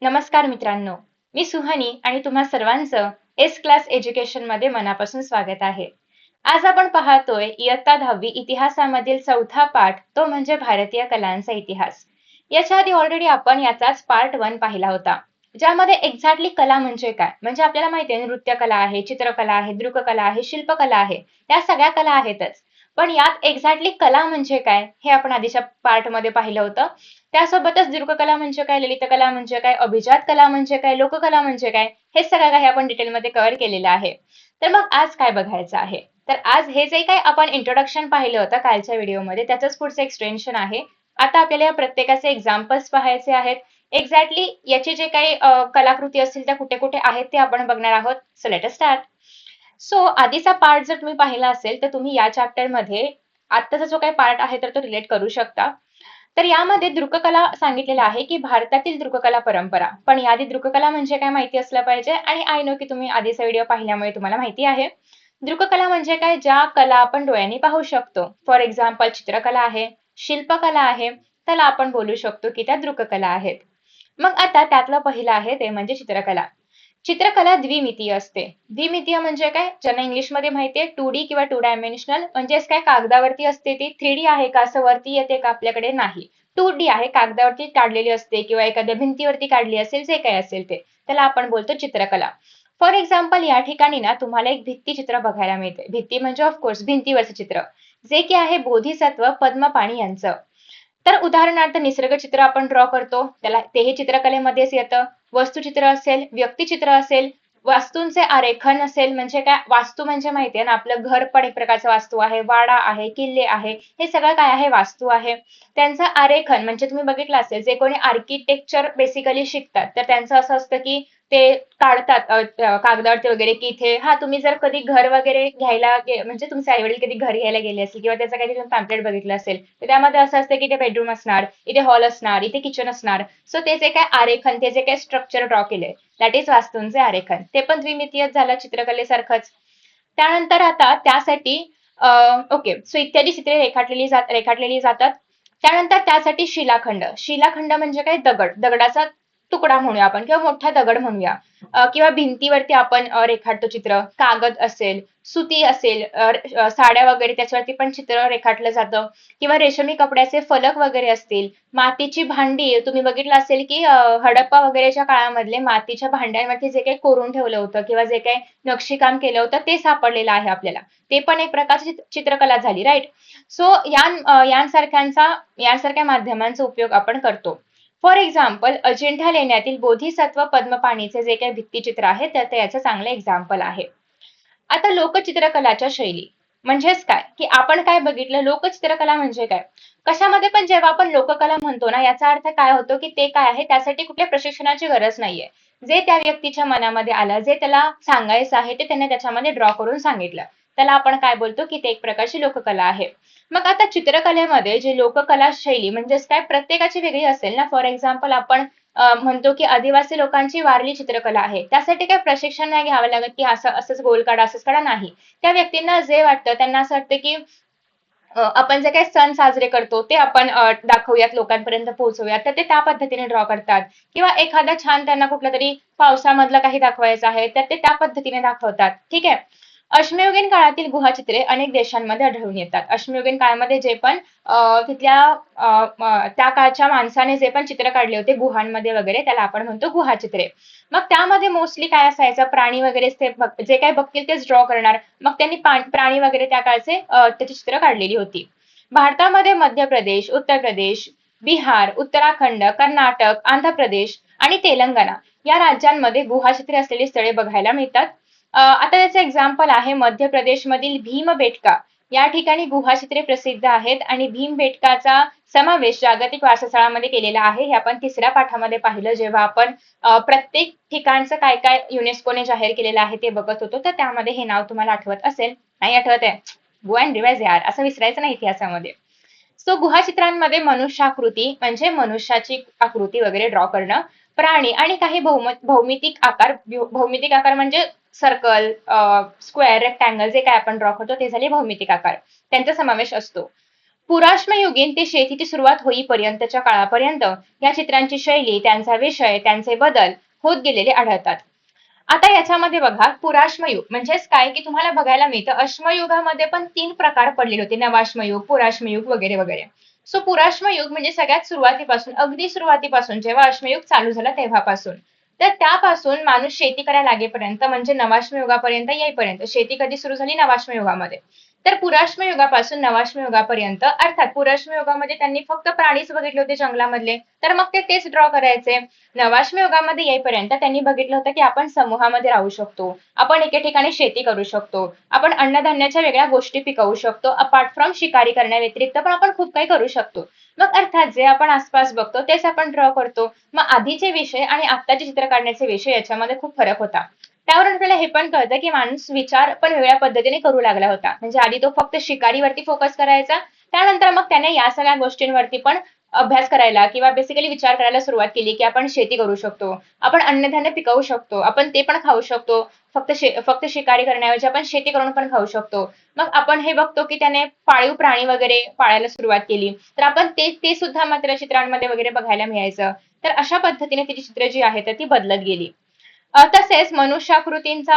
नमस्कार मित्रांनो, मी सुहानी आणि तुम्हा सर्वांचं एस क्लास एज्युकेशन मध्ये मनापासून स्वागत आहे. आज आपण पाहतोय इयत्ता 10वी इतिहासामधील चौथा पाठ, तो म्हणजे भारतीय कलांचा इतिहास. याच्या आधी ऑलरेडी आपण याचाच पार्ट 1 पाहिला होता, ज्यामध्ये एक्झॅक्टली कला म्हणजे काय, म्हणजे आपल्याला माहिती आहे नृत्य कला आहे, चित्रकला आहे, दृककला आहे, शिल्पकला आहे, या सगळ्या कला आहेतच. पण यात एक्झॅक्टली कला म्हणजे काय हे आपण आधीच्या पार्ट मध्ये पाहिलं होतं. त्यासोबतच दीर्घकला म्हणजे काय, ललितकला म्हणजे काय, अभिजात कला म्हणजे काय, लोककला म्हणजे काय, हे सगळं काही आपण डिटेलमध्ये कव्हर केलेलं आहे. तर मग आज काय बघायचं आहे, तर आज हे जे काही आपण इंट्रोडक्शन पाहिलं होतं कालच्या व्हिडिओमध्ये, त्याचंच पुढचं एक्सटेन्शन आहे. आता आपल्याला या प्रत्येकाचे एक्झाम्पल्स पाहायचे आहेत. एक्झॅक्टली याचे जे काही कलाकृती असतील त्या कुठे कुठे आहेत ते आपण बघणार आहोत. So let us start. So आधीचा पार्ट जर तुम्ही पाहिला असेल तर तुम्ही या चॅप्टर मध्ये आत्ताचा जो काही पार्ट आहे तर तो रिलेट करू शकता. तर यामध्ये दृककला सांगितलेलं आहे की भारतातील दृककला परंपरा. पण याआधी दृककला म्हणजे काय माहिती असलं पाहिजे, आणि आय नो की तुम्ही आधीचा व्हिडिओ पाहिल्यामुळे तुम्हाला माहिती आहे. दृककला म्हणजे काय, ज्या कला आपण डोळ्यांनी पाहू शकतो. फॉर एक्झाम्पल चित्रकला आहे, शिल्पकला आहे, त्याला आपण बोलू शकतो की त्या दृककला आहेत. मग आता त्यातलं पहिलं आहे ते म्हणजे चित्रकला. चित्रकला द्विमितीय असते. द्विमितीय म्हणजे काय, ज्यांना इंग्लिशमध्ये माहिती आहे 2D किंवा 2 डायमेन्शनल, म्हणजेच काय कागदावरती असते ती. 3D आहे का, असं वरती येते का, आपल्याकडे नाही. 2D आहे, कागदावरती काढलेली असते किंवा एखाद्या भिंतीवरती काढली असेल, जे काही असेल ते, त्याला आपण बोलतो चित्रकला. फॉर एक्झाम्पल या ठिकाणी ना तुम्हाला एक भित्ती चित्र बघायला मिळते. भित्ती म्हणजे ऑफकोर्स भिंतीवरचं चित्र, जे की आहे बोधिसत्व पद्मपाणी यांचं. तर उदाहरणार्थ निसर्ग चित्र आपण ड्रॉ करतो, त्याला तेही चित्रकलेमध्येच येतं. वस्तुचित्र असेल, व्यक्तिचित्र असेल, वास्तूंचे आरेखन असेल, म्हणजे काय, वास्तू म्हणजे माहिती आहे ना, आपलं घर पण एक प्रकारचा वास्तू आहे, वाडा आहे, किल्ले आहे, हे सगळं काय आहे, वास्तू आहे. त्यांचं आरेखन म्हणजे तुम्ही बघितलं असेल, जे कोणी आर्किटेक्चर बेसिकली शिकतात तर त्यांचं असं असतं की ते काढतात कागदावरती वगैरे, की इथे हा तुम्ही जर कधी घर वगैरे घ्यायला म्हणजे तुमचे आईवडील कधी घर घ्यायला गेले असतील किंवा त्याचं काही तुम्ही पॅम्पलेट बघितलं असेल, तर त्यामध्ये असं असतं की इथे बेडरूम असणार, इथे हॉल असणार, इथे किचन असणार. सो ते जे काय आरेखन, ते जे काय स्ट्रक्चर ड्रॉ केले, दॅट इज वास्तूंचे आरेखन. ते पण द्विमितीयच झालं, चित्रकलेसारखंच. त्यानंतर आता त्यासाठी ओके, सो इत्यादी चित्रे रेखाटलेली जातात. त्यानंतर त्यासाठी शिलाखंड. शिलाखंड म्हणजे काय, दगडाचा तुकडा म्हणूया आपण किंवा मोठा दगड म्हणूया. किंवा भिंतीवरती आपण रेखाटतो चित्र, कागद असेल, सुती असेल, साड्या वगैरे त्याच्यावरती पण चित्र रेखाटलं जातं. किंवा रेशमी कपड्याचे फलक वगैरे असतील, मातीची भांडी तुम्ही बघितलं असेल की हडप्पा वगैरेच्या काळामधले मातीच्या भांड्यांवरती जे काही कोरून ठेवलं होतं किंवा जे काही नक्षीकाम केलं होतं ते सापडलेलं आहे आपल्याला. ते पण एक प्रकारची चित्रकला झाली, राईट. सो यांसारख्या माध्यमांचा उपयोग आपण करतो. फॉर एक्झाम्पल अजिंठा लेण्यातील बोधिसत्व पद्मपाणीचे जे काही भित्तिचित्र आहे तर ते याचं चांगलं एक्झाम्पल आहे. आता लोकचित्रकलाच्या शैली म्हणजेच काय, की आपण काय बघितलं, लोकचित्रकला म्हणजे काय. कशामध्ये पण जेव्हा आपण लोककला म्हणतो ना, याचा अर्थ काय होतो की ते काय आहे, त्यासाठी कुठल्या प्रशिक्षणाची गरज नाहीये. जे त्या व्यक्तीच्या मनामध्ये आलं, जे त्याला सांगायचं आहे ते त्याने त्याच्यामध्ये ड्रॉ करून सांगितलं, त्याला आपण काय बोलतो की ते एक प्रकारची लोककला आहे. मग आता चित्रकलेमध्ये जे लोककला शैली म्हणजेच काय, प्रत्येकाची वेगळी असेल ना. फॉर एक्झाम्पल आपण म्हणतो की आदिवासी लोकांची वारली चित्रकला आहे, त्यासाठी काही प्रशिक्षण नाही घ्यावं लागत की असं असंच गोल काढा, असंच काढा, नाही. त्या व्यक्तींना जे वाटतं, त्यांना असं वाटतं की आपण जे काही सण साजरे करतो ते आपण दाखवूयात, लोकांपर्यंत पोहोचवूयात, तर ते त्या पद्धतीने ड्रॉ करतात. किंवा एखादा छान त्यांना कुठलं तरी पावसामधलं काही दाखवायचं आहे तर ते त्या पद्धतीने दाखवतात, ठीक आहे. अश्मयुगीन काळातील गुहाचित्रे अनेक देशांमध्ये आढळून येतात. अश्मयुगीन काळामध्ये जे पण तिथल्या त्या काळच्या माणसाने जे पण चित्र काढले होते गुहांमध्ये वगैरे, त्याला आपण म्हणतो गुहाचित्रे. मग त्यामध्ये मोस्टली काय असायचं, प्राणी वगैरे जे काही बघतील तेच ड्रॉ करणार. मग त्यांनी प्राणी वगैरे त्या काळचे त्याची चित्र काढलेली होती. भारतामध्ये मध्य प्रदेश, उत्तर प्रदेश, बिहार, उत्तराखंड, कर्नाटक, आंध्र प्रदेश आणि तेलंगणा या राज्यांमध्ये गुहाचित्रे असलेली स्थळे बघायला मिळतात. आता त्याचं एक्झाम्पल आहे मध्य प्रदेशमधील भीमबेटका. या ठिकाणी गुहाचित्रे प्रसिद्ध आहेत आणि भीमबेटकाचा समावेश जागतिक वारसास्थळामध्ये केलेला आहे. हे आपण तिसऱ्या पाठामध्ये पाहिलं, जेव्हा आपण प्रत्येक ठिकाणचं काय काय युनेस्कोने जाहीर केलेलं आहे ते बघत होतो. तर त्यामध्ये हे नाव तुम्हाला आठवत असेल. नाही आठवत आहे, गो अँड रिवाइज यार, असं विसरायचं नाही इतिहासामध्ये. सो गुहाचित्रांमध्ये मनुष्याकृती म्हणजे मनुष्याची आकृती वगैरे ड्रॉ करणं, प्राणी आणि काही भौमितिक आकार म्हणजे सर्कल, स्क्वेअर, रेक्टँगल, जे काय आपण ड्रॉ करतो ते झाले भौमितिक आकार, त्यांचा समावेश असतो. पुराश्मयुगीन ते शेतीची सुरुवात होईपर्यंतच्या काळापर्यंत या चित्रांची शैली, त्यांचा विषय, त्यांचे बदल होत गेलेले आढळतात. आता याच्यामध्ये बघा, पुराश्मयुग म्हणजेच काय की तुम्हाला बघायला मिळतं अश्मयुगामध्ये पण 3 प्रकार पडलेले होते, नवाश्मयुग, पुराश्मयुग वगैरे वगैरे. सो पुराश्मयुग म्हणजे सगळ्यात सुरुवातीपासून, अगदी सुरुवातीपासून जेव्हा अश्मयुग चालू झाला तेव्हापासून. तर त्यापासून माणूस शेती करायला लागेपर्यंत म्हणजे नवाश्मयुगापर्यंत येईपर्यंत, शेती कधी सुरू झाली? नवाश्मयुगामध्ये. तर पुराश्मयुगापासून नवाश्मयुगापर्यंत, अर्थात पुराश्मयुगामध्ये त्यांनी फक्त प्राणीच बघितले होते जंगलामधले, तर मग ते तेच ड्रॉ करायचे. नवाश्मयुगामध्ये येईपर्यंत त्यांनी बघितलं होतं की आपण समूहामध्ये राहू शकतो, आपण एके ठिकाणी शेती करू शकतो, आपण अन्नधान्याच्या वेगळ्या गोष्टी पिकवू शकतो, अपार्ट फ्रॉम शिकारी करण्याव्यतिरिक्त पण आपण खूप काही करू शकतो. मग अर्थात जे आपण आसपास बघतो तेच आपण ड्रॉ करतो. मग आधीचे विषय आणि आत्ताचे चित्र काढण्याचे विषय याच्यामध्ये खूप फरक होता. त्यावरून आपल्याला हे पण कळतं की माणूस विचार पण वेगळ्या पद्धतीने करू लागला होता. म्हणजे आधी तो फक्त शिकारीवरती फोकस करायचा, त्यानंतर मग त्याने या सगळ्या गोष्टींवरती पण अभ्यास करायला किंवा बेसिकली विचार करायला सुरुवात केली की आपण शेती करू शकतो, आपण अन्नधान्य पिकवू शकतो, आपण ते पण खाऊ शकतो. फक्त शिकारी करण्याऐवजी आपण शेती करून पण खाऊ शकतो. मग आपण हे बघतो की त्याने पाळीव प्राणी वगैरे पाळायला सुरुवात केली, तर आपण ते ते सुद्धा मात्र चित्रांमध्ये वगैरे बघायला मिळायचं. तर अशा पद्धतीने तिची चित्र जी आहेत ती बदलत गेली. तसेच मनुष्याकृतींचे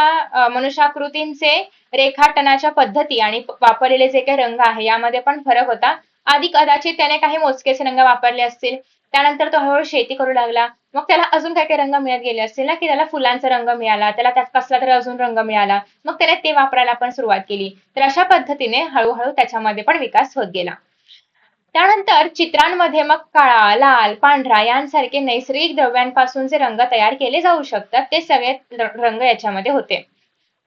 रेखाटनाच्या पद्धती आणि वापरलेले जे काही रंग आहे यामध्ये पण फरक होता. आधी कदाचित त्याने काही मोजकेच रंग वापरले असतील, त्यानंतर तो हळूहळू शेती करू लागला, मग त्याला अजून काही काही रंग मिळत गेले असतील ना, की त्याला फुलांचा रंग मिळाला, त्याला त्यात कसला तरी अजून रंग मिळाला, मग त्याने ते वापरायला पण सुरुवात केली. तर अशा पद्धतीने हळूहळू त्याच्यामध्ये पण विकास होत गेला. त्यानंतर चित्रांमध्ये मग काळा, लाल, पांढरा यांसारखे नैसर्गिक द्रव्यांपासून जे रंग तयार केले जाऊ शकतात ते सगळे रंग याच्यामध्ये होते.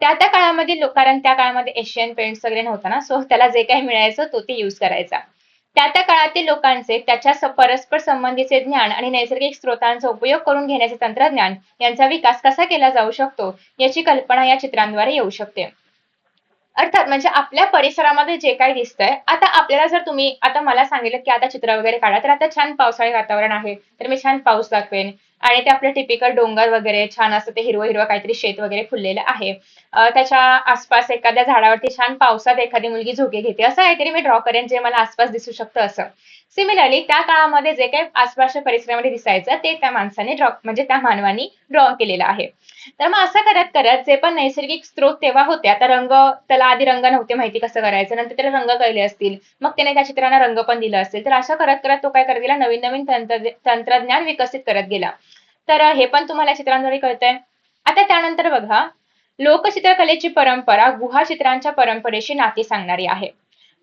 त्या काळामध्ये कारण त्या काळामध्ये एशियन पेंट्स वगैरे नव्हता ना, सो त्याला जे काही मिळायचं तो ते युज करायचा. त्या काळातील लोकांचे त्याच्या परस्पर संबंधीचे ज्ञान आणि नैसर्गिक स्रोतांचा उपयोग करून घेण्याचे तंत्रज्ञान यांचा विकास कसा केला जाऊ शकतो याची कल्पना या चित्रांद्वारे येऊ शकते. अर्थात म्हणजे आपल्या परिसरामध्ये जे काही दिसतंय, आता आपल्याला जर तुम्ही आता मला सांगितलं की आता चित्र वगैरे काढा, तर आता छान पावसाळी वातावरण आहे, तर मी छान पाऊस दाखवेन आणि ते आपलं टिपिकल डोंगर वगैरे छान असं ते हिरवं हिरवं काहीतरी शेत वगैरे फुललेलं आहे. त्याच्या आसपास एखाद्या झाडावरती छान पावसात एखादी मुलगी झोके घेते, असं काहीतरी मी ड्रॉ करेन जे मला आसपास दिसू शकतं असं. सिमिलरली त्या काळामध्ये जे काही आसपासच्या परिसरामध्ये दिसायचं ते त्या माणसाने ड्रॉ म्हणजे त्या मानवानी ड्रॉ केलेलं आहे. तर मग असं करत करत जे पण नैसर्गिक स्रोत तेव्हा होते, आता रंग, त्याला आधी रंग नव्हते माहिती कसं करायचं, नंतर त्याला रंग कळले असतील, मग त्याने त्या चित्रांना रंग पण दिलं असेल, तर असं करत करत तो काय करत गेला, नवीन नवीन तंत्रज्ञान विकसित करत गेला. तर हे पण तुम्हाला चित्रांद्वारे कळतंय. आता त्यानंतर बघा, लोकचित्रकलेची परंपरा गुहाचित्रांच्या परंपरेशी नाती सांगणारी आहे.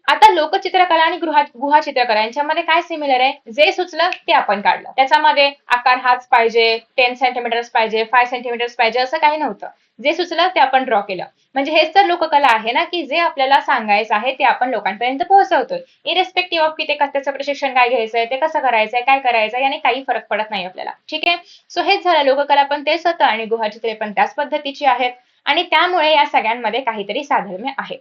आता लोकचित्रकला आणि गुहा चित्रकला यांच्यामध्ये काय सिमिलर आहे, जे सुचलं ते आपण काढलं, त्याच्यामध्ये आकार हाच पाहिजे, 10 सेंटीमीटर्स पाहिजे, 5 सेंटीमीटर्स पाहिजे, असं काही नव्हतं. जे सुचलं ते आपण ड्रॉ केलं. म्हणजे हेच तर लोककला आहे ना, की जे आपल्याला सांगायचं आहे ते आपण लोकांपर्यंत पोहोचवतोय, इरेस्पेक्टिव्ह ऑफ की ते त्याचं प्रशिक्षण काय घ्यायचंय, ते कसं करायचंय, काय करायचंय, याने काही फरक पडत नाही आपल्याला. ठीक आहे. सो हेच झालं, लोककला पण तेच होतं आणि गुहाचित्रे पण त्याच पद्धतीची आहेत आणि त्यामुळे या सगळ्यांमध्ये काहीतरी साधर्म्य आहे.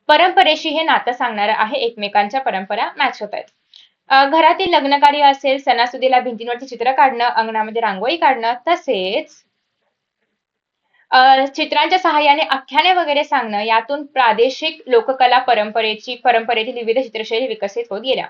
परंपरेशी हे नातं सांगणारं आहे, एकमेकांच्या परंपरा मॅच होत आहेत. घरातील लग्नकार्य असेल, सणासुदीला भिंतींवरती चित्र काढणं, अंगणामध्ये रांगोळी काढणं, तसेच चित्रांच्या सहाय्याने आख्याने वगैरे सांगणं, यातून प्रादेशिक लोककला परंपरेतील विविध चित्रशैली विकसित होत गेल्या.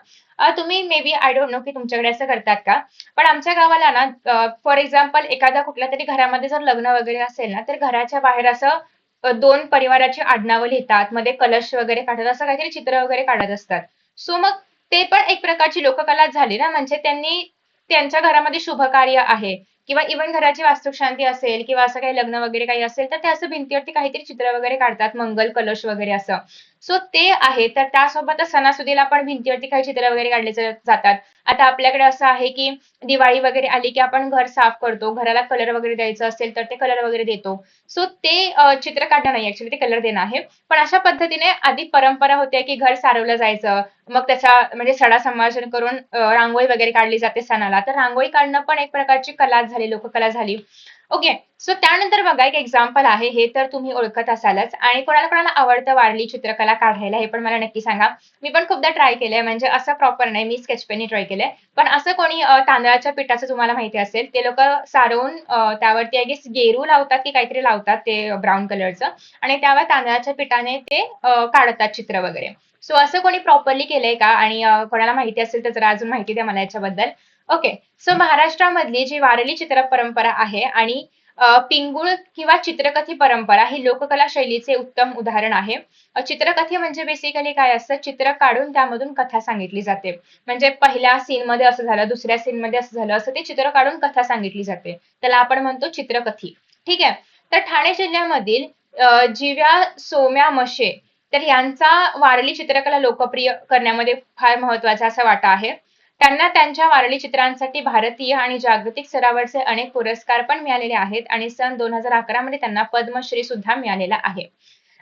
तुम्ही maybe I don't know की तुमच्याकडे असं करतात का, पण आमच्या गावाला ना फॉर एक्झाम्पल एखाद्या कुठल्या तरी घरामध्ये जर लग्न वगैरे असेल ना, तर घराच्या बाहेर असं 2 परिवाराची आडनावं लिहितात, मध्ये कलश वगैरे काढतात, असं काहीतरी चित्र वगैरे काढत असतात. सो मग ते पण एक प्रकारची लोककलाच झाली ना, म्हणजे त्यांनी त्यांच्या घरामध्ये शुभ कार्य आहे किंवा इव्हन घराची वास्तुशांती असेल किंवा असं काही लग्न वगैरे काही असेल, तर ते असं भिंतीवरती काहीतरी चित्र वगैरे काढतात, मंगल कलश वगैरे असं. सो ते आहे. तर त्यासोबतच सणासुदीला पण भिंतीवरती काही चित्र वगैरे काढले जातात. आता आपल्याकडे असं आहे की दिवाळी वगैरे आली की आपण घर साफ करतो, घराला कलर वगैरे द्यायचं असेल तर ते कलर वगैरे देतो. सो ते चित्र काढणं नाही, ऍक्च्युली ते कलर देणं आहे. पण अशा पद्धतीने आधी परंपरा होत्या की घर सारवलं जायचं, मग त्याचा म्हणजे सडा संभाषण करून रांगोळी वगैरे काढली जाते सणाला, तर रांगोळी काढणं पण एक प्रकारची कला झाली, लोककला झाली. ओके. सो त्यानंतर बघा, एक एक्झाम्पल आहे, हे तर तुम्ही ओळखत असालच आणि कोणाला कोणाला आवडतं वारली चित्रकला काढायला हे पण मला नक्की सांगा. मी पण खूपदा ट्राय केलंय, म्हणजे असं प्रॉपर नाही, मी स्केच पेननी ट्राय केलंय. पण असं कोणी तांदळाच्या पिठाचं तुम्हाला माहिती असेल, ते लोक सारवून त्यावरती आय गेस गेरू लावतात की काहीतरी लावतात ते ब्राऊन कलरचं, आणि त्यावर तांदळाच्या पिठाने ते काढतात चित्र वगैरे. सो असं कोणी प्रॉपरली केलंय का? आणि कोणाला माहिती असेल तर जरा अजून माहिती द्या मला याच्याबद्दल. ओके. सो महाराष्ट्रामधली जी वारली चित्र परंपरा आहे आणि पिंगुळ किंवा चित्रकथी परंपरा ही लोककला शैलीचे उत्तम उदाहरण आहे. चित्रकथी म्हणजे बेसिकली काय असतं, चित्र काढून त्यामधून कथा सांगितली जाते. म्हणजे पहिल्या सीन मध्ये असं झालं, दुसऱ्या सीन मध्ये असं झालं, असं ते चित्र काढून कथा सांगितली जाते. त्याला आपण म्हणतो चित्रकथी. ठीक आहे. तर ठाणे जिल्ह्यामधील जिव्या सोम्या मशे तर यांचा वारली चित्रकला लोकप्रिय करण्यामध्ये फार महत्वाचा असा वाटा आहे. त्यांना त्यांच्या वारली चित्रांसाठी भारतीय आणि जागतिक स्तरावरचे अनेक पुरस्कार पण मिळालेले आहेत आणि सन 2011 मध्ये त्यांना पद्मश्री सुद्धा मिळालेला आहे.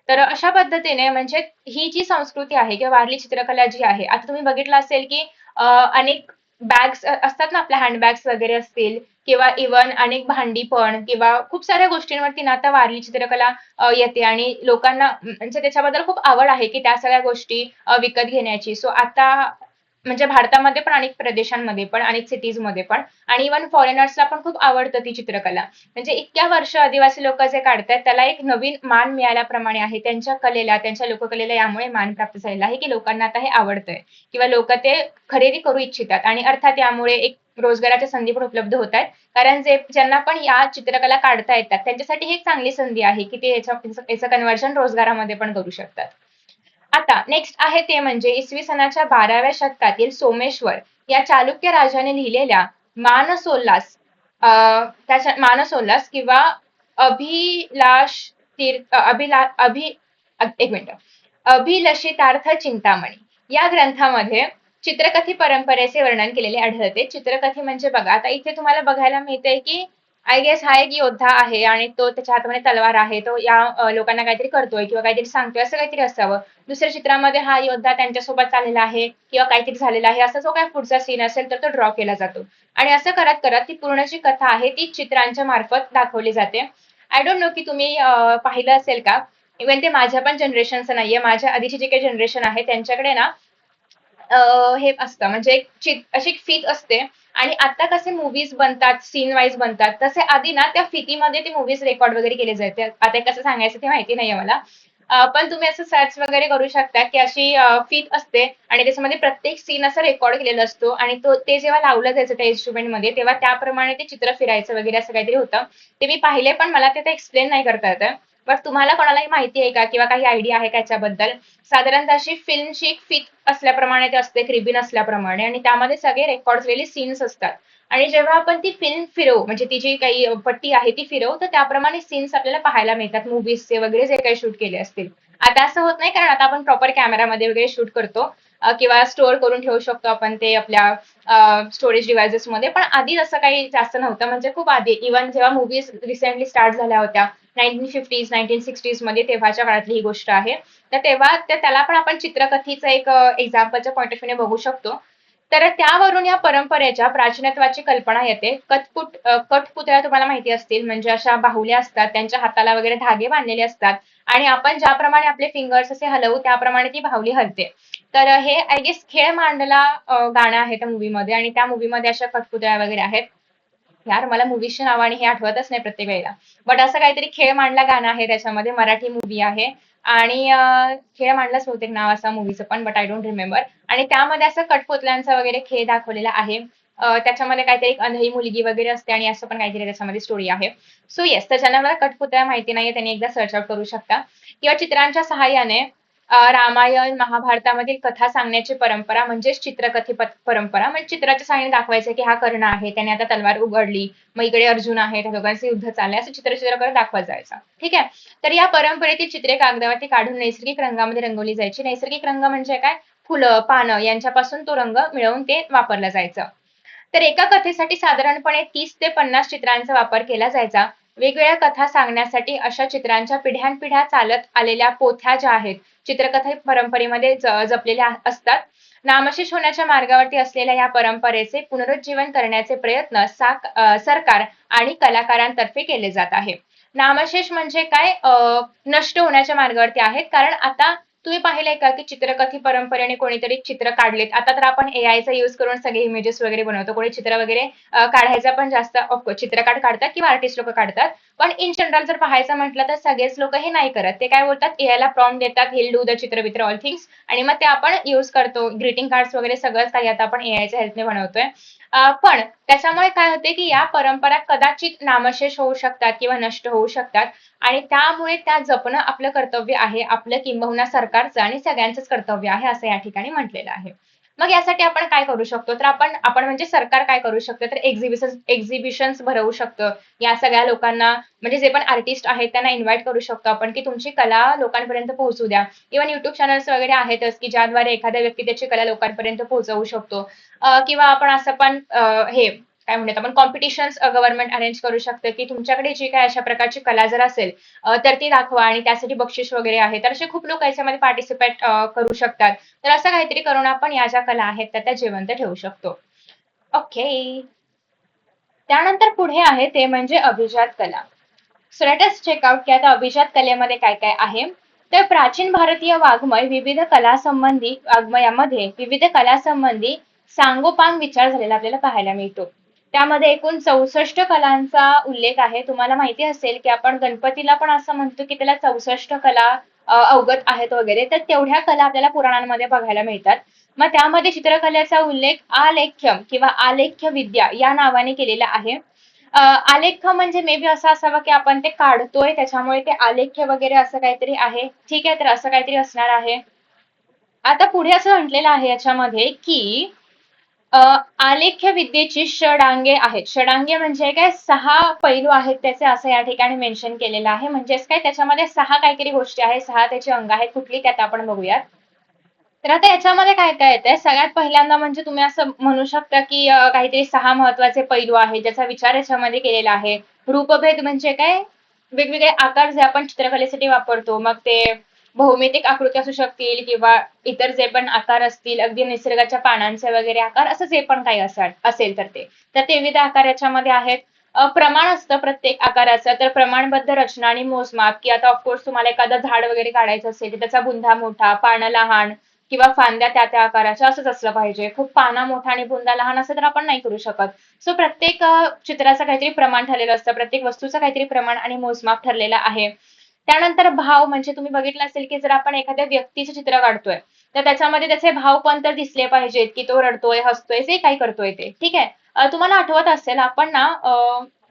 तर अशा पद्धतीने म्हणजे ही जी संस्कृती आहे किंवा वारली चित्रकला जी आहे, आता तुम्ही बघितलं असेल की अनेक बॅग्स असतात ना, आपल्या हँडबॅग्स वगैरे असतील किंवा इव्हन अनेक भांडी पण किंवा खूप साऱ्या गोष्टींवरती ना आता वारली चित्रकला येते आणि लोकांना म्हणजे त्याच्याबद्दल खूप आवड आहे की त्या सगळ्या गोष्टी विकत घेण्याची. सो आता म्हणजे भारतामध्ये पण अनेक प्रदेशांमध्ये पण अनेक सिटीजमध्ये पण आणि इव्हन फॉरेनर्सला पण खूप आवडतं ती चित्रकला. म्हणजे इतक्या वर्ष आदिवासी लोक जे काढतायत त्याला एक नवीन मान मिळाल्याप्रमाणे आहे. त्यांच्या कलेला, त्यांच्या लोककलेला यामुळे मान प्राप्त झालेला आहे की लोकांना आता हे आवडतंय किंवा लोक ते खरेदी करू इच्छितात आणि अर्थात यामुळे एक रोजगाराच्या संधी पण उपलब्ध होत आहेत. कारण जे ज्यांना पण या चित्रकला काढता येतात त्यांच्यासाठी ही एक चांगली संधी आहे की ते याचं कन्व्हर्जन रोजगारामध्ये पण करू शकतात. आता नेक्स्ट आहे ते म्हणजे इसवी सनाच्या 12व्या शतकातील सोमेश्वर या चालुक्य राजाने लिहिलेल्या मानसोल्लास त्याच्या मानसोल्लास किंवा अभिलाष तीर्थ अभिला अभि एक मिनिट अभिलषितार्थ चिंतामणी या ग्रंथामध्ये चित्रकथी परंपरेचे वर्णन केलेले आढळते. चित्रकथी म्हणजे बघा, आता इथे तुम्हाला बघायला मिळते की आय गेस हा एक योद्धा आहे आणि तो त्याच्या हातामध्ये तलवार आहे. तो या लोकांना काहीतरी करतोय किंवा काहीतरी सांगतोय असं काहीतरी असावं. दुसऱ्या चित्रामध्ये हा योद्धा त्यांच्यासोबत चाललेला आहे किंवा काहीतरी झालेला आहे असा जो काही पुढचा सीन असेल तर तो ड्रॉ केला जातो. आणि असं करत करत ती पूर्ण जी कथा आहे ती चित्रांच्या मार्फत दाखवली जाते. आय डोंट नो की तुम्ही पाहिलं असेल का? इव्हन ते माझ्या पण जनरेशनचं नाहीये, माझ्या आधीची जे काही जनरेशन आहे त्यांच्याकडे ना हे असतं म्हणजे अशी एक फित असते आणि आता कसे मूवीज बनतात, सीन वाईज बनतात, तसे आधी ना त्या फितीमध्ये ते मूवीज रेकॉर्ड वगैरे केले जायचे. आता कसं सांगायचं ते माहिती नाहीये मला. पण तुम्ही असं सर्च वगैरे करू शकता की अशी फित असते आणि त्याच्यामध्ये प्रत्येक सीन असं रेकॉर्ड केलेला असतो आणि ते जेव्हा लावलं जायचं त्या इन्स्ट्रुमेंटमध्ये तेव्हा त्याप्रमाणे ते चित्र फिरायचं वगैरे असं काहीतरी होतं. ते मी पाहिले पण मला ते एक्सप्लेन नाही करता येत. बट तुम्हाला कोणालाही माहिती आहे का किंवा काही आयडिया आहे का याच्याबद्दल? साधारणतः अशी फिल्मची एक फित असल्याप्रमाणे ते असते, रिबीन असल्याप्रमाणे आणि त्यामध्ये सगळे रेकॉर्ड झालेले सीन्स असतात. आणि जेव्हा आपण ती फिल्म फिरवू म्हणजे ती जी काही पट्टी आहे ती फिरवू तर त्याप्रमाणे सीन्स आपल्याला पाहायला मिळतात मूवीजचे वगैरे जे काही शूट केले असतील. आता असं होत नाही कारण आता आपण प्रॉपर कॅमेरामध्ये वगैरे शूट करतो किंवा स्टोअर करून ठेवू शकतो आपण ते आपल्या स्टोरेज डिव्हायसेस मध्ये. पण आधी असं काही जास्त नव्हतं म्हणजे खूप आधी इव्हन जेव्हा मूवीज रिसेंटली स्टार्ट झाल्या होत्या 1950s 1960s मध्ये तेव्हाच्या काळातली ही गोष्ट आहे. तर तेव्हा त्याला पण आपण चित्रकथीचं एक एक्झाम्पलच्या पॉईंट ऑफ व्ह्यूने बघू शकतो. तर त्यावरून या परंपरेच्या प्राचीनत्वाची कल्पना येते. कठपुतळ्या तुम्हाला माहिती असतील म्हणजे अशा बाहुल्या असतात, त्यांच्या हाताला वगैरे धागे बांधलेले असतात आणि आपण ज्याप्रमाणे आपले फिंगर्स असे हलवू त्याप्रमाणे ती बाहुली हलते. तर हे आय गेस खेळ मांडला गाणं आहे त्या मूवीमध्ये आणि त्या मूवीमध्ये अशा कठपुतळ्या वगैरे आहेत. यार मला मूवीची नाव आणि हे आठवतच नाही प्रत्येक वेळेला. बट असं काहीतरी खेळ मांडला गाणं आहे त्याच्यामध्ये, मराठी मूवी आहे आणि खेळ मांडलाच बहुतेक नाव असं मूवीचं पण बट आय डोंट रिमेंबर. आणि त्यामध्ये असं कठपुतल्यांचा वगैरे खेळ दाखवलेला आहे. त्याच्यामध्ये काहीतरी एक अंधळी मुलगी वगैरे असते आणि असं पण काहीतरी त्याच्यामध्ये स्टोरी आहे. सो येस, तर ज्यांना मला कठपुतळ्या माहिती नाहीये त्यांनी एकदा सर्च आउट करू शकता किंवा चित्रांच्या सहाय्याने रामायण महाभारतामधील कथा सांगण्याची परंपरा म्हणजेच चित्रकथी परंपरा. म्हणजे चित्राच्या सहाय्याने दाखवायचं की हा कर्ण आहे, त्याने आता तलवार उघडली, मग इकडे अर्जुन आहे, त्या दोघांचं युद्ध चाललंय, असं चित्र करत दाखवत जायचं. ठीक आहे. तर या परंपरेतील चित्रे कागदावरती काढून नैसर्गिक रंगामध्ये रंगवली जायची. नैसर्गिक रंग म्हणजे काय? फुलं, पानं यांच्यापासून तो रंग मिळवून ते वापरलं जायचं. तर एका कथेसाठी साधारणपणे 30 ते 50 चित्रांचा वापर केला जायचा. वेगवेगळ्या कथा सांगण्यासाठी अशा चित्रांच्या पिढ्यानपिढ्या चालत आलेल्या पोथ्या ज्या आहेत, चित्रकथा परंपरेमध्ये जपलेल्या असतात. नामशेष होण्याच्या मार्गावरती असलेल्या या परंपरेचे पुनरुज्जीवन करण्याचे प्रयत्न सरकार आणि कलाकारांतर्फे केले जात आहे. नामशेष म्हणजे काय? नष्ट होण्याच्या मार्गावरती आहेत कारण आता तुम्ही पाहिलंय का की चित्रकथी परंपरेने कोणीतरी चित्र काढलेत. आता तर आपण एआयचा यूज करून सगळे इमेजेस वगैरे बनवतो. कोणी चित्र वगैरे काढायचा पण जास्त ऑफकोर्स चित्रकार काढतात किंवा आर्टिस्ट लोक काढतात. पण इन जनरल जर पाहायचं म्हटलं तर सगळेच लोक हे नाही करत. ते काय बोलतात एआयला प्रॉम्प्ट देतात, हिल डू द चित्र ऑल थिंग्स आणि मग ते आपण यूज करतो. ग्रीटिंग कार्ड्स वगैरे सगळंच काही आता आपण एआयच्या हेल्पने बनवतोय. पण त्याच्यामुळे काय होते की या परंपरा कदाचित नामशेष होऊ शकतात किंवा नष्ट होऊ शकतात आणि त्यामुळे त्या जपणं आपलं कर्तव्य आहे, आपलं किंबहुना सरकारचं आणि सगळ्यांचंच कर्तव्य आहे असं या ठिकाणी म्हटलेलं आहे. मग यासाठी आपण काय करू शकतो तर आपण म्हणजे सरकार काय करू शकतं तर एक्झिबिशन्स भरवू शकतं. या सगळ्या लोकांना म्हणजे जे पण आर्टिस्ट आहेत त्यांना इन्व्हाइट करू शकतो आपण की तुमची कला लोकांपर्यंत पोहोचू द्या. इव्हन युट्यूब चॅनल्स वगैरे आहेतच की ज्याद्वारे एखाद्या व्यक्ती त्याची कला लोकांपर्यंत पोहोचवू शकतो. किंवा आपण असं पण हे काय म्हणतात आपण कॉम्पिटिशन्स गव्हर्नमेंट अरेंज करू शकतं की तुमच्याकडे जी काही अशा प्रकारची कला जर असेल तर ती दाखवा आणि त्यासाठी बक्षीस वगैरे आहे. तर असे खूप लोक याच्यामध्ये पार्टिसिपेट करू शकतात. तर असं काहीतरी करून आपण या ज्या कला आहेत त्या जिवंत ठेवू शकतो. ओके. त्यानंतर पुढे आहे ते म्हणजे अभिजात कला. So let us check out की आता अभिजात कलेमध्ये काय काय आहे. तर प्राचीन भारतीय वाङ्मय विविध कलासंबंधी वाङ्मयामध्ये विविध कलासंबंधी सांगोपांग विचार झालेला आपल्याला पाहायला मिळतो. त्यामध्ये एकूण 64 कलांचा उल्लेख आहे. तुम्हाला माहिती असेल की आपण गणपतीला पण असं म्हणतो की त्याला 64 कला अवगत आहेत वगैरे. तर तेवढ्या कला आपल्याला पुराणांमध्ये बघायला मिळतात. मग त्यामध्ये चित्रकलेचा उल्लेख आलेख्यम किंवा आलेख्य विद्या या नावाने केलेला आहे. आलेख म्हणजे मे बी असं असावं की आपण ते काढतोय त्याच्यामुळे ते आलेख्य वगैरे असं काहीतरी आहे. ठीक आहे, तर असं काहीतरी असणार आहे. आता पुढे असं म्हटलेलं आहे याच्यामध्ये की अ, आलेख्य विद्येची षडांगे आहेत. षडांगे म्हणजे काय 6 पैलू आहेत त्याचे असं या ठिकाणी मेन्शन केलेलं आहे. म्हणजेच काय त्याच्यामध्ये 6 काहीतरी गोष्टी आहेत, 6 त्याची अंग आहेत. कुठली त्यात आपण बघूयात. तर आता याच्यामध्ये काय काय येतंय सगळ्यात पहिल्यांदा म्हणजे तुम्ही असं म्हणू शकता की काहीतरी 6 महत्वाचे पैलू आहेत ज्याचा विचार याच्यामध्ये केलेला आहे. रूपभेद म्हणजे काय वेगवेगळे आकार जे आपण चित्रकलेसाठी वापरतो मग ते भौमितिक आकृती असू शकतील किंवा इतर जे पण आकार असतील अगदी निसर्गाच्या पानांचे वगैरे आकार असं जे पण काही असेल तर ते विविध आकार याच्यामध्ये आहेत. प्रमाण असतं प्रत्येक आकाराचं तर प्रमाणबद्ध रचना आणि मोजमाप की आता ऑफकोर्स तुम्हाला एखादं झाड वगैरे काढायचं असेल तर त्याचा बुंधा मोठा पानं लहान किंवा फांद्या त्या त्या आकाराच्या असंच असलं पाहिजे. खूप पाना मोठा आणि बुंदा लहान असेल तर आपण नाही करू शकत. सो प्रत्येक चित्राचं काहीतरी प्रमाण ठरलेलं असतं. प्रत्येक वस्तूचं काहीतरी प्रमाण आणि मोजमाप ठरलेलं आहे. त्यानंतर भाव म्हणजे तुम्ही बघितलं असेल की जर आपण एखाद्या व्यक्तीचं चित्र काढतोय तर त्याच्यामध्ये त्याचे भाव पण तर दिसले पाहिजेत की तो रडतोय, हसतोय, जे काही करतोय ते. ठीक आहे. तुम्हाला आठवत असेल आपण ना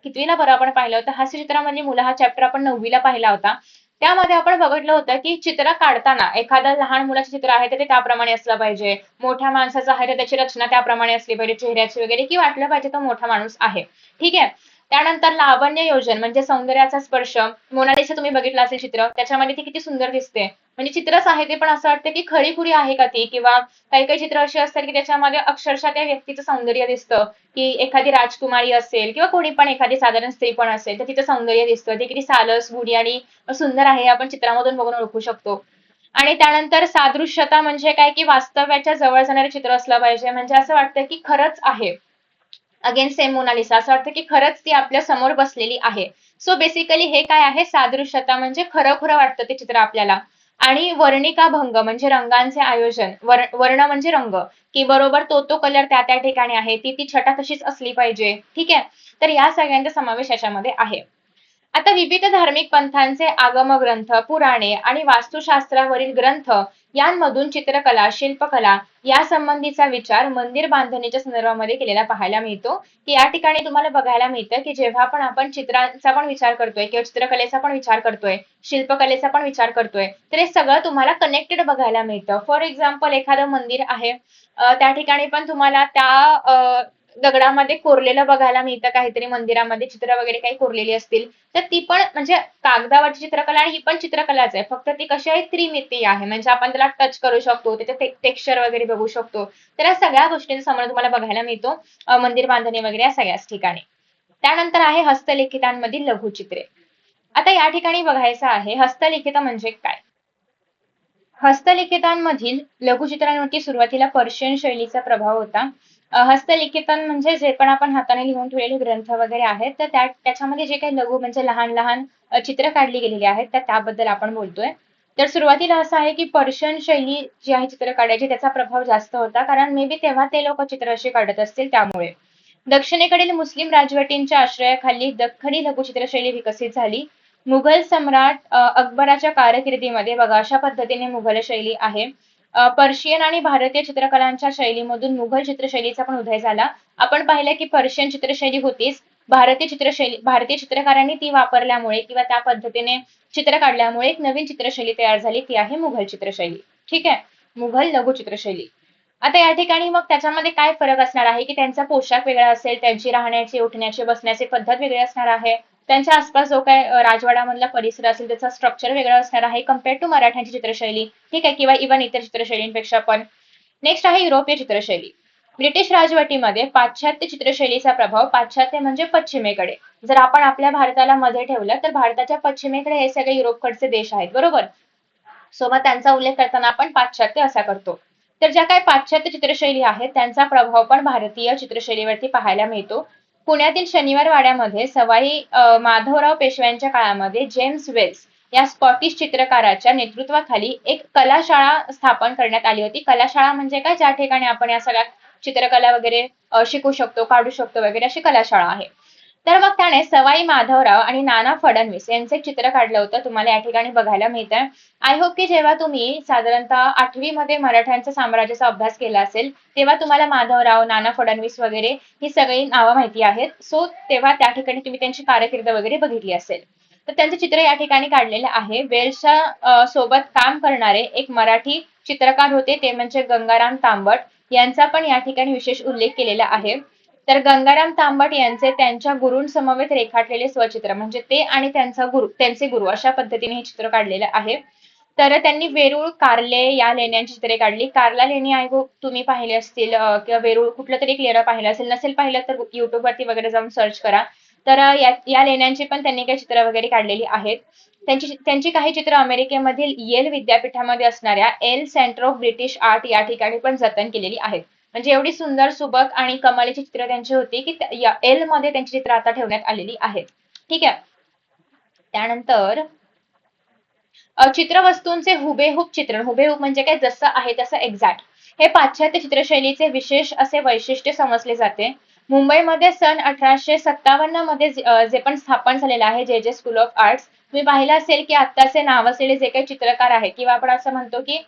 कितवीला बरं आपण पाहिलं होतं हास्यचित्रामधली मुलं हा चॅप्टर आपण 9वीला पाहिला होता. त्यामध्ये आपण बघितलं होतं की चित्र काढताना एखादं लहान मुलाचं चित्र आहे तर ते त्याप्रमाणे असलं पाहिजे. मोठ्या माणसाचं आहे तर त्याची रचना त्याप्रमाणे असली पाहिजे चेहऱ्याची वगैरे की वाटलं पाहिजे तो मोठा माणूस आहे. ठीक आहे. त्यानंतर लावण्य योजन म्हणजे सौंदर्याचा स्पर्श. मोनालिसा तुम्ही बघितलं असेल चित्र त्याच्यामध्ये ती किती सुंदर दिसते. म्हणजे चित्रच आहे ते पण असं वाटतं की खरीखुरी आहे का ती किंवा काही काही चित्र अशी असतात की त्याच्यामध्ये अक्षरशः त्या व्यक्तीचं सौंदर्य दिसतं की एखादी राजकुमारी असेल किंवा कोणी पण एखादी साधारण स्त्री पण असेल तर तिचं सौंदर्य दिसतं ती किती सालस गुढी आणि सुंदर आहे हे आपण चित्रामधून बघून ओळखू शकतो. आणि त्यानंतर सादृश्यता म्हणजे काय की वास्तव्याच्या जवळ जाणारे चित्र असलं पाहिजे म्हणजे असं वाटतं की खरंच आहे. अगेन सेम मोनालिसा असं वाटतं की खरंच ती आपल्या समोर बसलेली आहे. सो बेसिकली हे काय आहे सादृश्यता म्हणजे खरं खरं वाटतं ते चित्र आपल्याला. आणि वर्णिका भंग म्हणजे रंगांचे आयोजन वर्ण म्हणजे रंग की बरोबर तो तो कलर त्या त्या ठिकाणी आहे ती ती छटा तशीच असली पाहिजे. ठीक आहे. तर या सगळ्यांचा समावेश याच्यामध्ये आहे. आता विविध धार्मिक पंथांचे आगम ग्रंथ, पुराणे आणि वास्तुशास्त्रावरील ग्रंथ यांमधून चित्रकला, शिल्पकला या संबंधीचा विचार मंदिर बांधणीच्या संदर्भामध्ये केलेला पाहायला मिळतो. की या ठिकाणी तुम्हाला बघायला मिळतं की जेव्हा पण आपण चित्रांचा पण विचार करतोय किंवा चित्रकलेचा पण विचार करतोय, शिल्पकलेचा पण विचार करतोय, तर हे सगळं तुम्हाला कनेक्टेड बघायला मिळतं. फॉर एक्झाम्पल एखादं मंदिर आहे त्या ठिकाणी पण तुम्हाला त्या दगडामध्ये कोरलेलं बघायला मिळतं काहीतरी मंदिरामध्ये चित्र वगैरे काही कोरलेली असतील. तर ती पण म्हणजे कागदावरची चित्रकला आणि ही पण चित्रकलाच आहे. फक्त ती कशी आहे त्रिमितीय आहे. म्हणजे आपण त्याला टच करू शकतो, त्याचे टेक्स्चर वगैरे बघू शकतो. तर या सगळ्या गोष्टींचा समज तुम्हाला बघायला मिळतो मंदिर बांधणी वगैरे या सगळ्याच ठिकाणी. त्यानंतर आहे हस्तलिखितांमधील लघुचित्रे. आता या ठिकाणी बघायचं आहे हस्तलिखित म्हणजे काय? हस्तलिखितांमधील लघुचित्रांवरती सुरुवातीला पर्शियन शैलीचा प्रभाव होता. हस्तलिखितन म्हणजे जे पण आपण हाताने लिहून ठेवलेले ग्रंथ वगैरे आहेत तर त्याच्यामध्ये जे काही लघु म्हणजे लहान लहान चित्र काढली गेलेली आहेत तर त्याबद्दल आपण बोलतोय. तर सुरुवातीला असं आहे की पर्शियन शैली जी आहे चित्र काढायची त्याचा प्रभाव जास्त होता, कारण मे बी तेव्हा ते लोक चित्र अशी काढत असतील त्यामुळे. दक्षिणेकडील मुस्लिम राजवटींच्या आश्रयाखाली दख्खनी लघुचित्रशैली विकसित झाली. मुघल सम्राट अकबराच्या कारकिर्दीमध्ये बघा अशा पद्धतीने मुघल शैली आहे. पर्शियन आणि भारतीय चित्रकलांच्या शैलीमधून मुघल चित्रशैलीचा पण उदय झाला. आपण पाहिलं की पर्शियन चित्रशैली होतीच, भारतीय चित्रकारांनी ती वापरल्यामुळे किंवा त्या पद्धतीने चित्र काढल्यामुळे एक नवीन चित्रशैली तयार झाली, ती आहे मुघल चित्रशैली. ठीक आहे, मुघल लघु चित्रशैली. आता या ठिकाणी मग त्याच्यामध्ये काय फरक असणार आहे की त्यांचा पोशाख वेगळा असेल, त्यांची राहण्याची, उठण्याची, बसण्याची पद्धत वेगळी असणार आहे. त्यांच्या आसपास जो काय राजवाडामधला परिसर असेल त्याचा स्ट्रक्चर वेगळा असणार आहे कम्पेअर्ड टू मराठ्यांची चित्रशैली. ठीक आहे, किंवा इव्हन इतर चित्रशैलींपेक्षा पण. नेक्स्ट आहे युरोपीय चित्रशैली. ब्रिटिश राजवटीमध्ये पाश्चात्य चित्रशैलीचा प्रभाव, पाश्चात्य म्हणजे पश्चिमेकडे. जर आपण आपल्या भारताला मध्ये ठेवलं तर भारताच्या पश्चिमेकडे हे सगळे युरोपकडचे देश आहेत, बरोबर. सोबत त्यांचा उल्लेख करताना आपण पाश्चात्य असा करतो. तर ज्या काही पाश्चात्य चित्रशैली आहेत त्यांचा प्रभाव पण भारतीय चित्रशैलीवरती पाहायला मिळतो. पुण्यातील शनिवार वाड्यामध्ये सवाई माधवराव पेशव्यांच्या काळामध्ये जेम्स वेल्स या स्कॉटिश चित्रकाराच्या नेतृत्वाखाली एक कलाशाळा स्थापन करण्यात आली होती. कलाशाळा म्हणजे काय, ज्या ठिकाणी आपण या सगळ्या चित्रकला वगैरे शिकू शकतो, काढू शकतो वगैरे, अशी कलाशाळा आहे. तर मग त्याने सवाई माधवराव आणि नाना फडणवीस यांचे एक चित्र काढलं होतं, तुम्हाला या ठिकाणी बघायला मिळतंय. आय होप की जेव्हा तुम्ही साधारणतः 8वी मध्ये मराठ्यांच्या साम्राज्याचा अभ्यास केला असेल तेव्हा तुम्हाला माधवराव, नाना फडणवीस वगैरे ही सगळी नावं माहिती आहेत. सो तेव्हा त्या ठिकाणी तुम्ही त्यांची कारकीर्द वगैरे बघितली असेल. तर त्यांचे चित्र या ठिकाणी काढलेले आहे. वेल्सच्या सोबत काम करणारे एक मराठी चित्रकार होते, ते म्हणजे गंगाराम तांबट. यांचा पण या ठिकाणी विशेष उल्लेख केलेला आहे. तर गंगाराम तांबट यांचे त्यांच्या गुरूंसमवेत रेखाटलेले स्वचित्र, म्हणजे ते आणि त्यांचे गुरु अशा पद्धतीने हे चित्र काढलेलं आहे. तर त्यांनी वेरूळ, कारले या लेण्यांची चित्रे काढली. कार्ला लेणी आय होप तुम्ही पाहिले असतील, किंवा वेरूळ कुठलं तरी एक लेणं पाहिलं असेल, नसेल पाहिलं तर युट्यूब वरती वगैरे जाऊन सर्च करा. तर या लेण्यांची पण त्यांनी काही चित्र वगैरे काढलेली आहेत. त्यांची काही चित्र अमेरिकेमधील येल विद्यापीठामध्ये असणाऱ्या L centre of British art या ठिकाणी पण जतन केलेली आहेत. म्हणजे एवढी सुंदर, सुबक आणि कमालीची चित्र त्यांची होती की एल मध्ये त्यांची चित्र आता ठेवण्यात आलेली आहेत. ठीक आहे. त्यानंतर चित्रवस्तूंचे हुबेहूब चित्रण, हुबेहूब म्हणजे काय, जसं आहे तसं एक्झॅक्ट, हे पाश्चात्य चित्रशैलीचे विशेष असे वैशिष्ट्य समजले जाते. मुंबईमध्ये सन 1857 मध्ये जे पण स्थापन झालेलं आहे जे जे स्कूल ऑफ आर्ट्स, तुम्ही पाहिलं असेल की आत्ताचे नाव असलेले जे काही चित्रकार आहे, किंवा आपण असं म्हणतो की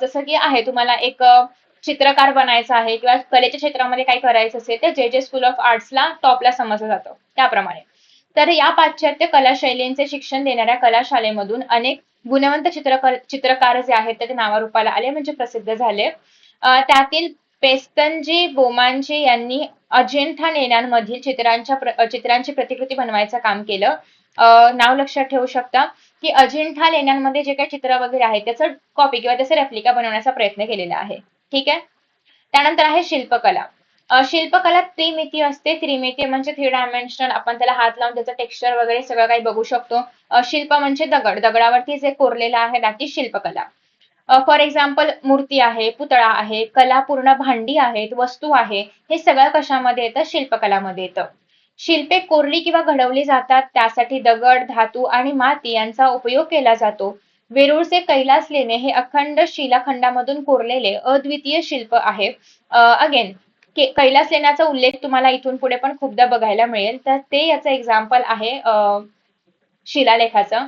जसं की आहे तुम्हाला एक चित्रकार बनायचं आहे किंवा कलेच्या क्षेत्रामध्ये काही करायचं असेल तर जे जे स्कूल ऑफ आर्ट्सला टॉपला समजलं जातं त्याप्रमाणे. तर या पाश्चात्य कला शैलींचे शिक्षण देणाऱ्या कलाशालेमधून अनेक गुणवंत चित्रकार जे आहेत ते नावारूपाला आले, म्हणजे प्रसिद्ध झाले. त्यातील पेस्तनजी बोमांजी यांनी अजिंठा लेण्यांमधील चित्रांची प्रतिकृती बनवायचं काम केलं. नाव लक्षात ठेवू शकता की अजिंठा लेण्यांमध्ये जे काही चित्र वगैरे आहे त्याचं कॉपी किंवा त्याचं रेप्लिका बनवण्याचा प्रयत्न केलेला आहे. ठीक आहे. त्यानंतर आहे शिल्पकला. शिल्पकला त्रिमिती असते. त्रिमिती म्हणजे 3 डायमेन्शनल, आपण त्याला हात लावून त्याचं टेक्स्चर वगैरे सगळं काही बघू शकतो. शिल्प म्हणजे दगड, दगडावरती जे कोरलेलं आहे त्याची शिल्पकला. फॉर एक्झाम्पल मूर्ती आहे, पुतळा आहे, कलापूर्ण भांडी आहेत, वस्तू आहे, हे सगळं कशामध्ये येतं, शिल्पकलामध्ये येतं. शिल्पे कोरली किंवा घडवली जातात, त्यासाठी दगड, धातू आणि माती यांचा उपयोग केला जातो. वेरूळचे कैलास लेणे हे अखंड शिलाखंडामधून कोरलेले अद्वितीय शिल्प आहे. अगेन कैलास लेण्याचा उल्लेख तुम्हाला इथून पुढे पण खूपदा बघायला मिळेल, तर ते याचं एक्झाम्पल आहे शिलालेखाचं.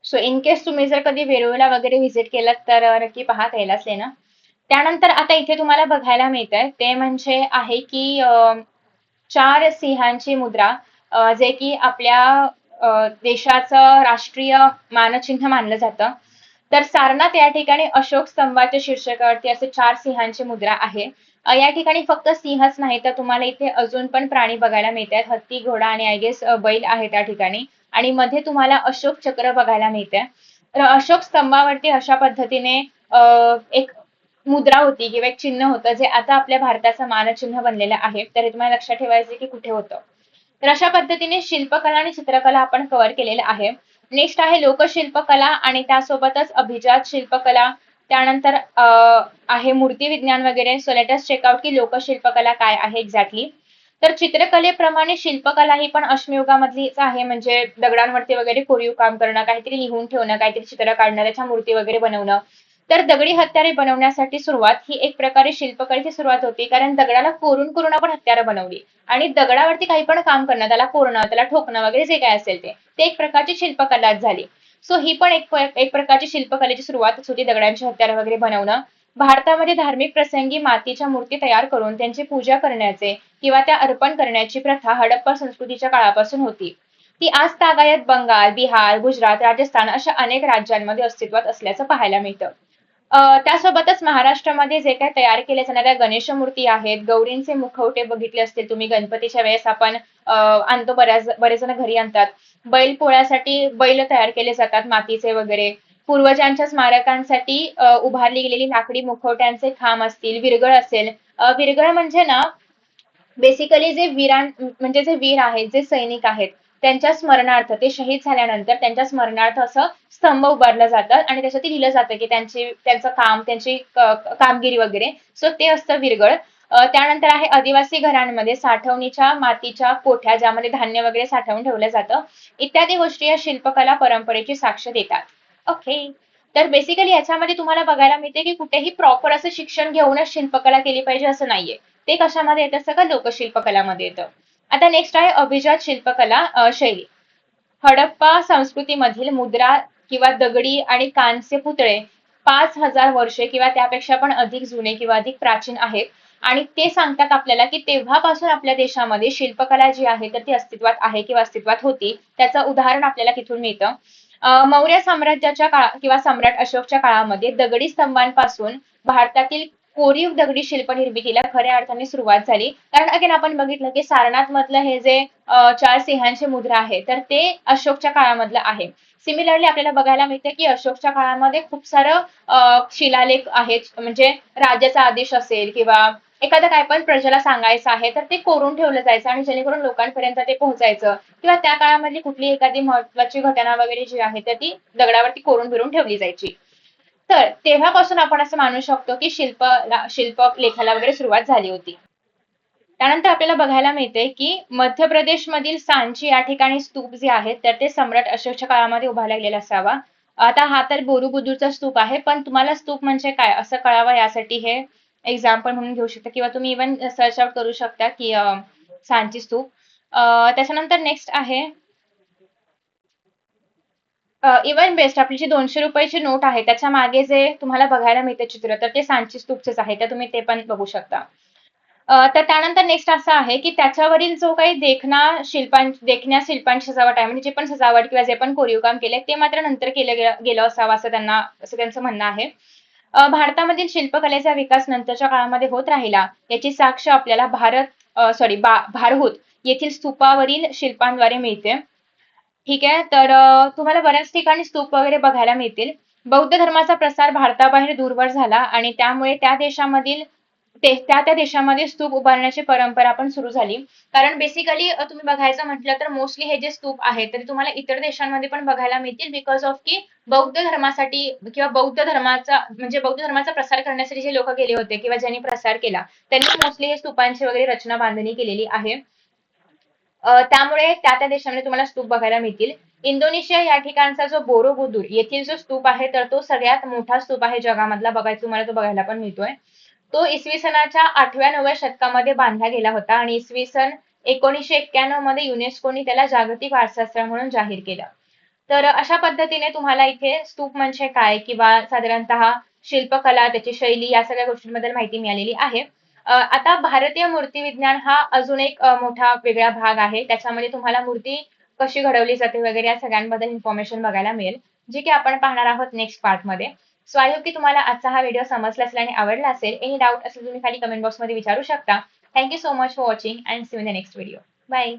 सो इन केस तुम्ही जर कधी वेरूळला वगैरे व्हिजिट केलं तर नक्की पहा कैलास लेणं. त्यानंतर आता इथे तुम्हाला बघायला मिळतंय ते म्हणजे आहे की 4 सिंहांची मुद्रा, जे की आपल्या देशाचं राष्ट्रीय मानचिन्ह मानलं जातं. तर सारनाथ या ठिकाणी अशोक स्तंभाच्या शीर्षकावरती असे 4 सिंहांची मुद्रा आहे. या ठिकाणी फक्त सिंहच नाही तर तुम्हाला इथे अजून पण प्राणी बघायला मिळतात, हत्ती, घोडा आणि आय गेस बैल आहे त्या ठिकाणी. आणि मध्ये तुम्हाला अशोक चक्र बघायला मिळते. तर अशोक स्तंभावरती अशा पद्धतीने एक मुद्रा होती किंवा एक चिन्ह होतं जे आता आपल्या भारताचं मानचिन्ह बनलेलं आहे. तर हे तुम्हाला लक्षात ठेवायचं की कुठे होतं. तर अशा पद्धतीने शिल्पकला आणि चित्रकला आपण कव्हर केलेलं आहे. नेक्स्ट आहे लोकशिल्पकला आणि त्यासोबतच अभिजात शिल्पकला. त्यानंतर आहे मूर्ती विज्ञान वगैरे. सो लेट अस चेकआउट की लोकशिल्पकला काय आहे एक्झॅक्टली. तर चित्रकलेप्रमाणे शिल्पकला ही पण अश्मयुगामधलीच आहे, म्हणजे दगडांवरती वगैरे कोरीव काम करणं, काहीतरी लिहून ठेवणं, काहीतरी चित्र काढणं, त्याच्या मूर्ती वगैरे बनवणं. तर दगडी हत्यारे बनवण्यासाठी सुरुवात ही एक प्रकारे शिल्पकलेची सुरुवात होती, कारण दगडाला कोरून कोरून आपण हत्यारं बनवली आणि दगडावरती काही पण काम करणं, त्याला कोरणं, त्याला ठोकणं वगैरे जे काय असेल ते एक प्रकारची शिल्पकलाच झाली. सो ही पण एक प्रकारची शिल्पकलेची सुरुवातच होती, दगडांची हत्यारं वगैरे बनवणं. भारतामध्ये धार्मिक प्रसंगी मातीच्या मूर्ती तयार करून त्यांची पूजा करण्याचे किंवा त्या अर्पण करण्याची प्रथा हडप्पा संस्कृतीच्या काळापासून होती. ती आज तागायत बंगाल, बिहार, गुजरात, राजस्थान अशा अनेक राज्यांमध्ये अस्तित्वात असल्याचं पाहायला मिळतं. त्यासोबतच महाराष्ट्रामध्ये जे काही तयार केले जाणाऱ्या गणेश मूर्ती आहेत, गौरींचे मुखवटे बघितले असतील तुम्ही, गणपतीच्या वेळेस आपण आणतो, बरेच जण घरी आणतात. बैल पोळ्यासाठी बैल तयार केले जातात मातीचे वगैरे. पूर्वजांच्या स्मारकांसाठी उभारली गेलेली लाकडी मुखवट्यांचे खांब असतील, विरगळ असेल. विरगळ म्हणजे ना बेसिकली म्हणजे जे वीर आहेत, जे सैनिक आहेत, त्यांच्या स्मरणार्थ, ते शहीद झाल्यानंतर त्यांच्या स्मरणार्थ असं स्तंभ उभारलं जातं आणि त्याच्यात लिहिलं जातं की त्यांचं काम, त्यांची कामगिरी वगैरे. सो ते असतं विरगळ. त्यानंतर आहे आदिवासी घरांमध्ये साठवणीच्या मातीच्या कोठ्या, ज्यामध्ये धान्य वगैरे साठवून ठेवलं जातं. इत्यादी गोष्टी या शिल्पकला परंपरेची साक्ष देतात. ओके. तर बेसिकली याच्यामध्ये तुम्हाला बघायला मिळते की कुठेही प्रॉपर असं शिक्षण घेऊनच शिल्पकला केली पाहिजे असं नाहीये. ते कशामध्ये येतं, सगळं लोकशिल्पकलामध्ये येतं. आता नेक्स्ट आहे अभिजात शिल्पकला शैली. हडप्पा संस्कृतीमधील मुद्रा किंवा दगडी आणि कांस्य पुतळे 5,000 वर्षे किंवा त्यापेक्षा पण अधिक जुने किंवा अधिक प्राचीन आहेत. आणि ते सांगतात आपल्याला की तेव्हापासून आपल्या देशामध्ये शिल्पकला जी आहे तर ती अस्तित्वात आहे किंवा अस्तित्वात होती. त्याचं उदाहरण आपल्याला तिथून मिळतं. मौर्य साम्राज्याच्या काळात किंवा सम्राट अशोकच्या काळामध्ये दगडी स्तंभांपासून भारतातील कोरीव दगडी शिल्प निर्मितीला खऱ्या अर्थाने सुरुवात झाली. कारण अगेन आपण बघितलं की सारनाथ मधलं हे जे 4 सिंहांचे मुद्रा आहे तर ते अशोकच्या काळामधलं आहे. सिमिलरली आपल्याला बघायला मिळते की अशोकच्या काळामध्ये खूप सारं शिलालेख आहेत, म्हणजे राजाचा आदेश असेल किंवा एखादं काय पण प्रजेला सांगायचं आहे तर ते कोरून ठेवलं जायचं आणि जेणेकरून लोकांपर्यंत ते पोहोचायचं, किंवा त्या काळामधली कुठली एखादी महत्वाची घटना वगैरे जी आहे तर ती दगडावरती कोरून बिरून ठेवली जायची. तर तेव्हापासून आपण असं मानू शकतो की शिल्प लेखाला वगैरे सुरुवात झाली होती. त्यानंतर आपल्याला बघायला मिळते की मध्य प्रदेशमधील सांची या ठिकाणी स्तूप जे आहेत तर ते सम्राट अशोकच्या काळामध्ये उभारला गेलेला असावा. आता हा तर बोरुबुद्रूचा स्तूप आहे, पण तुम्हाला स्तूप म्हणजे काय असं कळावं यासाठी हे एक्झाम्पल म्हणून घेऊ शकता, किंवा तुम्ही इव्हन सर्च आउट करू शकता की सांची स्तूप. त्याच्यानंतर नेक्स्ट आहे इव्हन बेस्ट, आपली जी 200 रुपयाची नोट आहे त्याच्या मागे जे तुम्हाला बघायला मिळते चित्र तर ते सांची स्तूपचेच आहे, तर तुम्ही ते पण बघू शकता. तर त्यानंतर नेक्स्ट असं आहे की त्याच्यावरील जो काही देखण्या शिल्पांची सजावट आहे, म्हणजे जे पण सजावट किंवा जे पण कोरीव काम केलंय ते मात्र नंतर केलं गेलं असावं असं त्यांचं म्हणणं आहे. भारतामधील शिल्पकलेचा विकास नंतरच्या काळामध्ये होत राहिला याची साक्ष आपल्याला भारहूत येथील स्तूपावरील शिल्पांद्वारे मिळते. ठीक आहे. तर तुम्हाला बऱ्याच ठिकाणी स्तूप वगैरे बघायला मिळतील. बौद्ध धर्माचा प्रसार भारताबाहेर दूरवर झाला आणि त्यामुळे त्या देशामध्ये स्तूप उभारण्याची परंपरा पण सुरू झाली. कारण बेसिकली तुम्ही बघायचं म्हटलं तर मोस्टली हे जे स्तूप आहेत तरी तुम्हाला इतर देशांमध्ये पण बघायला मिळतील, बिकॉज ऑफ की बौद्ध धर्मासाठी किंवा बौद्ध धर्माचा प्रसार करण्यासाठी जे लोक गेले होते किंवा ज्यांनी प्रसार केला त्यांनी मोस्टली हे स्तूपांची वगैरे रचना बांधणी केलेली आहे. त्यामुळे त्या देशामध्ये तुम्हाला स्तूप बघायला मिळतील. इंडोनेशिया या ठिकाणचा जो बोरोबुदूर येथील जो स्तूप आहे तर तो सगळ्यात मोठा स्तूप आहे जगामधला, तुम्हाला तो बघायला पण मिळतोय. तो इसवी सनाच्या 8व्या-9व्या शतकामध्ये बांधला गेला होता आणि इसवी सन 1991 मध्ये युनेस्कोनी त्याला जागतिक वारसा स्थळ म्हणून जाहीर केलं. तर अशा पद्धतीने तुम्हाला इथे स्तूप म्हणजे काय किंवा साधारणतः शिल्पकला, त्याची शैली या सगळ्या गोष्टींबद्दल माहिती मिळालेली आहे. आता भारतीय मूर्तिविज्ञान हा अजून एक मोठा वेगळा भाग आहे. त्याच्यामध्ये तुम्हाला मूर्ती कशी घडवली जाते वगैरे या सगळ्यांबद्दल इन्फॉर्मेशन बघायला मिळेल, जी की आपण पाहणार आहोत नेक्स्ट पार्टमध्ये. सो आय होप की तुम्हाला आजचा हा व्हिडिओ समजला असेल आणि आवडला असेल. एनी डाऊट असेल तुम्ही खाली कमेंट बॉक्समध्ये विचारू शकता. Thank you so much for watching and see you in the next video. Bye.